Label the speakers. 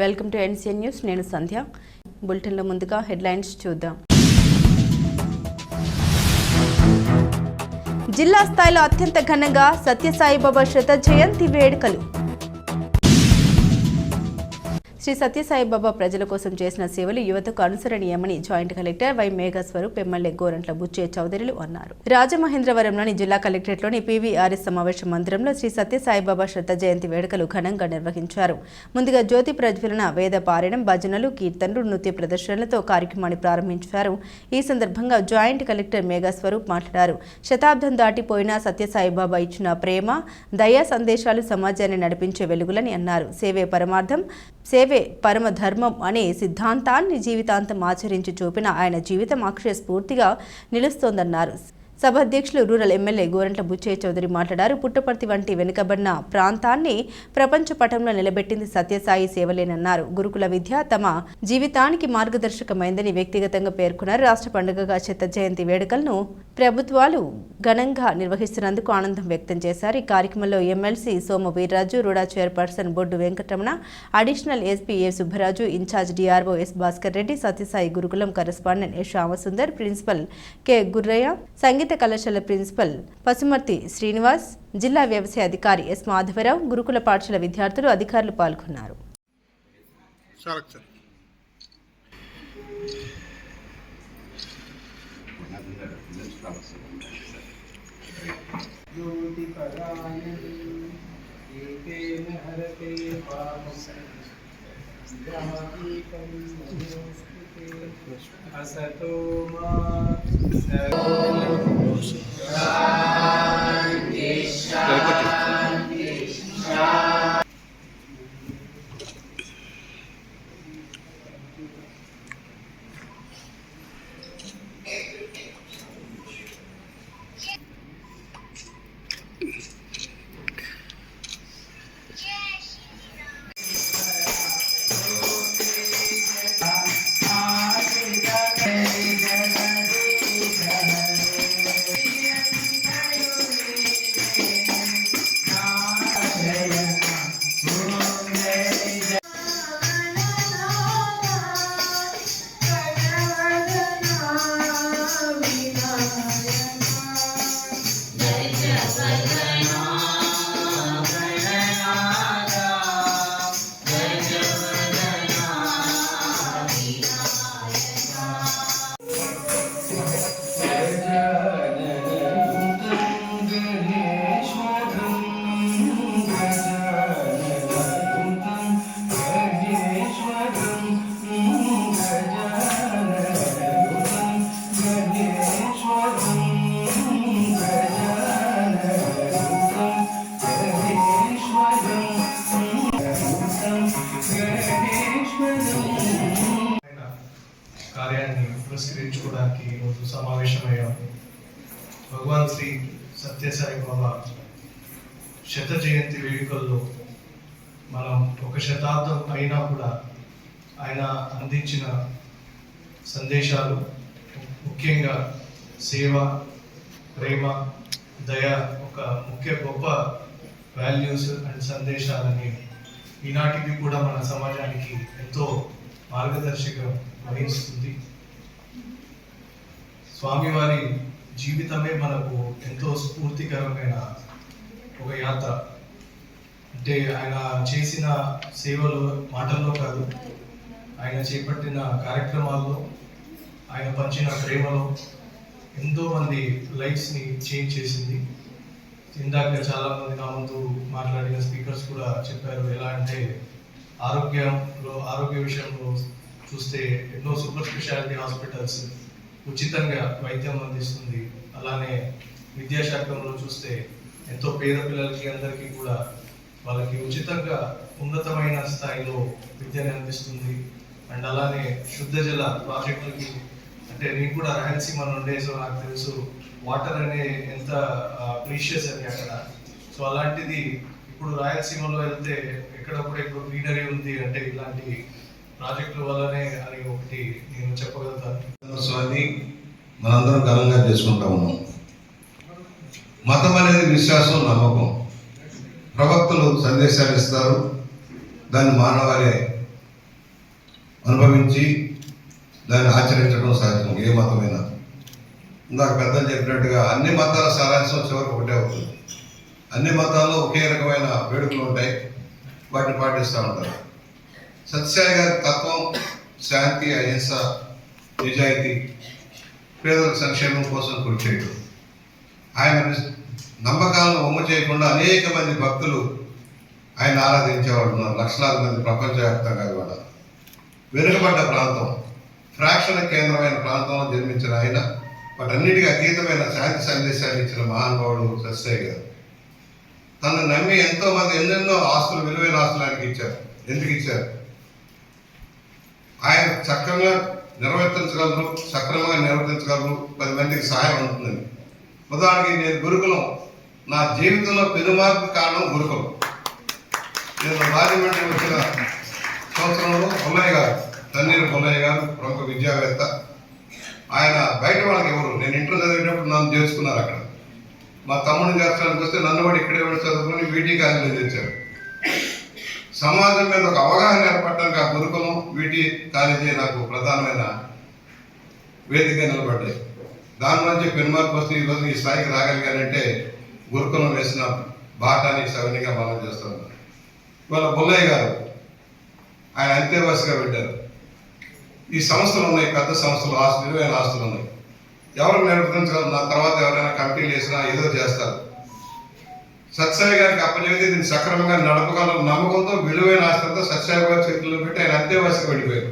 Speaker 1: Welcome to NCN news. నేను సంధ్య. బులెటిన్లో ముందుగా హెడ్లైన్స్ చూద్దాం. జిల్లా స్థాయిలో అత్యంత ఘనంగా సత్యసాయిబాబా శత జయంతి వేడుకలు. శ్రీ సత్యసాయిబాబా ప్రజల కోసం చేసిన సేవలు యువతకు అనుసరణీయమని joint collector Y Meghaswaroop MLA Gorantla Butchaiah చౌదరిలు అన్నారు. రాజమహేంద్రవరంలోని జిల్లా కలెక్టరేట్లోని పీవీఆర్ఎస్ సమావేశ మందిరంలో శ్రీ సత్యసాయిబాబా శత జయంతి వేడుకలు ఘనంగా నిర్వహించారు. ముందుగా జ్యోతి ప్రజ్వలన, వేద పారాయణం, భజనలు, కీర్తనలు, నృత్య ప్రదర్శనలతో కార్యక్రమాన్ని ప్రారంభించారు. ఈ సందర్భంగా జాయింట్ కలెక్టర్ మేఘస్వరూప్ మాట్లాడారు. శతాబ్దం దాటిపోయిన సత్యసాయిబాబా ఇచ్చిన ప్రేమ, దయా సందేశాలు సమాజాన్ని నడిపించే వెలుగులని అన్నారు. సేవే పరమార్థం, సేవే పరమధర్మం అనే సిద్ధాంతాన్ని జీవితాంతం ఆచరించి చూపిన ఆయన జీవితం అక్షయ స్ఫూర్తిగా నిలుస్తోందన్నారు. సభాధ్యక్షులు రూరల్ ఎమ్మెల్యే గోరంట్ల బుచ్చయ్య చౌదరి మాట్లాడారు. పుట్టపర్తి వంటి వెనుకబడిన ప్రాంతాన్ని ప్రపంచ పటంలో నిలబెట్టింది సత్యసాయి సేవలేనన్నారు. గురుకుల విద్య తమ జీవితానికి మార్గదర్శకమైందని వ్యక్తిగతంగా పేర్కొన్నారు. రాష్ట్ర పండుగగా శత జయంతి వేడుకలను ప్రభుత్వాలు ఘనంగా నిర్వహిస్తున్నందుకు ఆనందం వ్యక్తం చేశారు. ఈ కార్యక్రమంలో MLC Somu Veerraju, RUDA chairperson Boddu Venkataramana, additional SP A Subbaraju, incharge DRO S Bhaskar Reddy, Sathyasai Gurukulam correspondent S Shyamasundar, principal K Gurraiah, సంగీత కళాశాల ప్రిన్సిపల్ పసుమర్తి శ్రీనివాస్, జిల్లా వ్యవసాయ అధికారి ఎస్ మాధవరావు, గురుకుల పాఠశాల విద్యార్థులు, అధికారులు పాల్గొన్నారు.
Speaker 2: असतो కార్యాన్ని పురస్కరించుకోవడానికి ఈరోజు సమావేశమయ్యాం. భగవాన్ శ్రీ సత్యసాయి బాబా శత జయంతి వేడుకల్లో మనం ఒక శతాబ్దం అయినా కూడా ఆయన అందించిన సందేశాలు, ముఖ్యంగా సేవ, ప్రేమ, దయ ఒక గొప్ప వాల్యూస్ అండ్ సందేశాలని ఈనాటికి కూడా మన సమాజానికి ఎంతో మార్గదర్శకం వహిస్తుంది. స్వామివారి జీవితమే మనకు ఎంతో స్ఫూర్తికరమైన ఒక యాత్ర. అంటే ఆయన చేసిన సేవలు మాటల్లో కాదు, ఆయన చేపట్టిన కార్యక్రమాల్లో, ఆయన పంచిన ప్రేమలో ఎంతో మంది లైఫ్స్ని చేంజ్ చేసింది. ఇందాక చాలా మంది నా ముందు మాట్లాడిన స్పీకర్స్ కూడా చెప్పారు. ఎలా అంటే ఆరోగ్య విషయంలో చూస్తే ఎన్నో సూపర్ స్పెషాలిటీ హాస్పిటల్స్ ఉచితంగా వైద్యం అందిస్తుంది. అలానే విద్యాశాఖంలో చూస్తే ఎంతో పేద పిల్లలకి అందరికీ కూడా వాళ్ళకి ఉచితంగా ఉన్నతమైన స్థాయిలో విద్యను అందిస్తుంది. అండ్ అలానే శుద్ధ జల ప్రాజెక్టులకి, అంటే నేను కూడా రాయలసీమ నుండే, సో నాకు తెలుసు వాటర్ అనే ఎంత ప్రీషియస్ అని అక్కడ. సో అలాంటిది ఇప్పుడు రాయలసీమలో వెళ్తే ఎక్కడప్పుడు ఇప్పుడు గ్రీనరీ ఉంది అంటే ఇలాంటి ప్రాజెక్టుల వల్లనే అని ఒకటి నేను చెప్పగలుగుతాను.
Speaker 3: స్వామి మనందరం ఘనంగా చేసుకుంటా ఉన్నాం. మతం అనేది విశ్వాసం, నమ్మకం. ప్రవక్తలు సందేశాలు ఇస్తారు, దాన్ని మానవాళే గౌరవించి దాన్ని ఆచరించడం సహజం, ఏ మతమైనా. ఇందాక పెద్దలు చెప్పినట్టుగా అన్ని మతాల సారాంశం చివరికి ఒకటే అవుతుంది. అన్ని మతాల్లో ఒకే రకమైన వేడుకలు ఉంటాయి, వాటిని పాటిస్తూ ఉంటారు. సత్యసాయి గారి తత్వం శాంతి, అహింస, నిజాయితీ, పేదల సంక్షేమం కోసం కృషి చేయడం. ఆయన నమ్మకాలను ఒమ్ము చేయకుండా అనేక మంది భక్తులు ఆయన ఆరాధించేవాళ్ళు ఉన్నారు. లక్షలాది మంది ప్రపంచవ్యాప్తంగా కూడా. వెనుకబడ్డ ప్రాంతం, ఫ్రాక్షన్ కేంద్రమైన ప్రాంతంలో జన్మించిన ఆయన వాటన్నిటికీ అతీతమైన శాంతి సందేశాన్ని ఇచ్చిన మహానుభావుడు సత్యసాయి గారు. తను నమ్మి ఎంతో మంది ఎన్నెన్నో ఆస్తులు, విలువైన ఆస్తులు ఆయనకి ఇచ్చారు. ఎందుకు ఇచ్చారు? ఆయన చక్కగా నిర్వర్తించగలరు, సక్రమంగా నిర్వర్తించగలరు, 10 మందికి సహాయం ఉంటుందని. ఉదాహరణకి నేను గురుకులం, నా జీవితంలో పెనుమార్పు కారణం గురుకులం. నేను రాజమండ్రి వచ్చిన సంవత్సరంలో పుల్లయ్య గారు, తన్నీరు పుల్లయ్య గారు ప్రముఖ విద్యావేత్త, ఆయన బయట వాళ్ళకి ఎవరు, నేను ఇంటర్ చదివేటప్పుడు నన్ను చేర్చుకున్నారు అక్కడ. మా తమ్ముడిని చేర్చడానికి వస్తే నన్ను కూడా ఇక్కడే చదువుకొని వీటీ కాలేజీలో తెచ్చారు. సమాజం మీద ఒక అవగాహన ఏర్పడటానికి ఆ గురుకులం, వీటీ కాలేజీ నాకు ప్రధానమైన వేదిక నిలబడ్డాయి. దాని నుంచి పెనుమార్పు వస్తే ఈరోజు ఈ స్థాయికి రాగలిగానంటే గురుకులం వేసిన బాటాని సవనిగా మనం చేస్తాం. ఇవాళ బుల్లయ్య గారు ఆయన అంతేవాసిగా పెట్టారు. ఈ సంస్థలు ఉన్నాయి, పెద్ద సంస్థలు, విలువైన ఆస్తులు ఉన్నాయి. ఎవరు నిర్వర్తించగలరు? నా తర్వాత ఎవరైనా కమిటీలు వేసినా ఏదో చేస్తారు. సత్యసాయి గారికి అప్పచెబితే దీన్ని సక్రమంగా నడపగల నమ్మకంతో విలువైన ఆస్తి అంతా సత్యసాయి గారి చేతుల్లో పెట్టి ఆయన అంతేవాసిగా వెళ్ళిపోయారు.